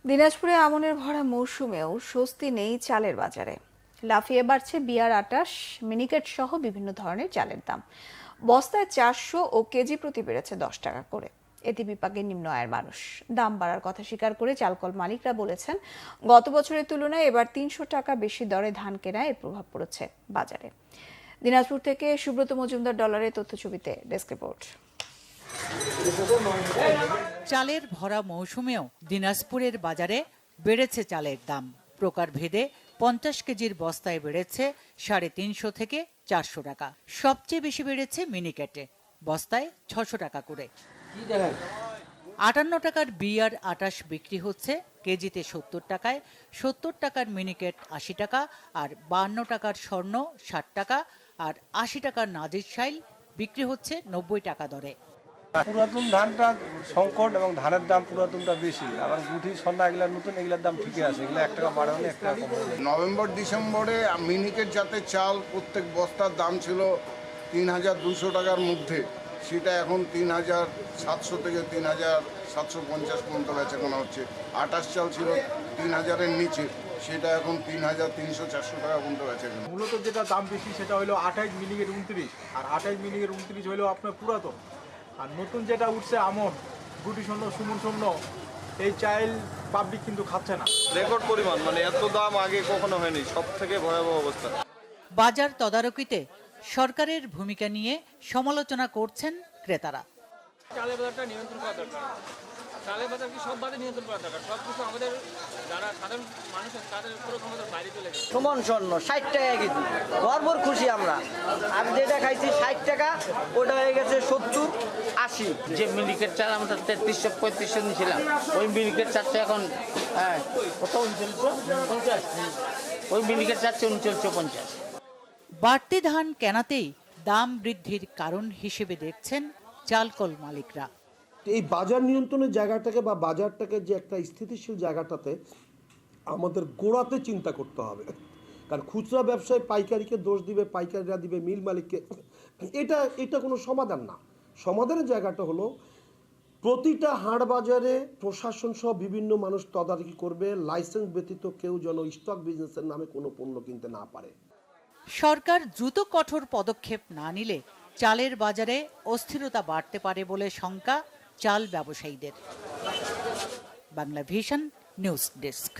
দিনাজপুরে আমনের ভরা মৌসুমেও স্বস্তি নেই চালের বাজারে। লাফিয়ে বাড়ছে বিয়ার ২৮, মিনিকেট সহ বিভিন্ন ধরনের চালের দাম। বস্তায় ৪০০ ও কেজি প্রতি বেড়েছে ১০ টাকা করে। এতে বিপাকে নিম্ন আয়ের মানুষ। দাম বাড়ার কথা স্বীকার করে চালকল মালিকরা বলেছেন, গত বছরের তুলনায় এবার ৩০০ টাকা বেশি দরে ধান কেনায় এর প্রভাব পড়েছে বাজারে। দিনাজপুর থেকে সুব্রত মজুমদার ডলারের তথ্যছবিতে ডেস্ক রিপোর্ট। চালের ভরা মৌসুমেও দিনাজপুরের বাজারে বেড়েছে চালের দাম। প্রকারভেদে ৫০ কেজির বস্তায় বেড়েছে ৩৫০ থেকে ৪০০ টাকা। সবচেয়ে বেশি বেড়েছে মিনিকেটে, বস্তায় ৬০০ টাকা করে। ৫৮ টাকার বিয়ার ২৮ বিক্রি হচ্ছে কেজিতে ৭০ টাকায়, ৭০ টাকার মিনিকেট ৮০ টাকা, আর ৫২ টাকার স্বর্ণ ৬০ টাকা, আর ৮০ টাকার নাজির শাইল বিক্রি হচ্ছে ৯০ টাকা দরে। পুরাতন ধানটা সংকট এবং ধানের দাম পুরাতনটা বেশি, আবার গুঠি সন্ধ্যা এগুলা নতুন, এগুলার দাম ঠিকই আছে, এগুলো ১ টাকা বাড়ানো ১ টাকা কম। নভেম্বর ডিসেম্বরে মিনিকেট জাতের চাল প্রত্যেক বস্তার দাম ছিল ৩,২০০ টাকার মধ্যে, সেটা এখন ৩,৭০০ থেকে ৩,৭৫০ পর্যন্ত বেচাকেনা হচ্ছে। ২৮ চাল ছিল ৩,০০০-এর নিচে, সেটা এখন ৩,৩০০-৪০০ টাকা পর্যন্ত বেচাকেনা। মূলত যেটা দাম বেশি সেটা হলো ২৮ মিনিকেট ২৯, আর ২৮ মিনিকেট ২৯ হলো আপনার পুরাতন। আর নতুন যেটা উঠছে আমন, গুটি শূন্য, সুমন শূন্য, এই চাইল পাবলিক কিন্তু খাচ্ছে না। রেকর্ড পরিমাণ, মানে এত দাম আগে কখনো হয়নি, সব থেকে ভয়াবহ অবস্থা। বাজার তদারকিতে সরকারের ভূমিকা নিয়ে সমালোচনা করছেন ক্রেতারা। চালের বাজারটা নিয়ন্ত্রণ করা দরকার। চালের বাজার কি সব বাজার নিয়ন্ত্রণ করা দরকার, সব কিছু আমাদের যারা সাধারণ মানুষ আছে তাদের পুরো ক্ষমতার বাইরে চলে গেছে। সুমন স্বর্ণ ৬০ টাকা কেজি, ভরপুর খুশি আমরা। আর যেটা খাইছি ৬০ টাকা, ওটা হয়ে গেছে ৭০-৮০। যে মিনিকেট চাল আমরা ৩৩০০-৩৫০০ নিয়েছিলাম, ওই মিনিকেট চারটে এখন কত ৩৯৫০, ওই মিনিকেট চারটে ৩৯৫০। বাড়তি ধান কেনাতেই দাম বৃদ্ধির কারণ হিসেবে দেখছেন চালকল মালিকরা। এই বাজার নিয়ন্ত্রণের জায়গাটাকে বা বাজারটাকে যে একটা স্থিতিশীল জায়গাটাতে আমাদের গোড়াতে চিন্তা করতে হবে। কারণ খুচরা ব্যবসায় পাইকারিকে দোষ দিবে, পাইকারিরা দিবে মিল মালিককে, এটা কোনো সমাধান না। সমাধানের জায়গাটা হলো প্রতিটা হাট বাজারে প্রশাসন সহ বিভিন্ন মানুষ তদারকি করবে, লাইসেন্স ব্যতীত কেউ যেন স্টক বিজনেসের নামে কোনো পণ্য কিনতে না পারে। সরকার দ্রুত কঠোর পদক্ষেপ না নিলে চালের বাজারে অস্থিরতা বাড়তে পারে বলে শঙ্কা চাল ব্যবসায়ীদের। Bangla vision news desk.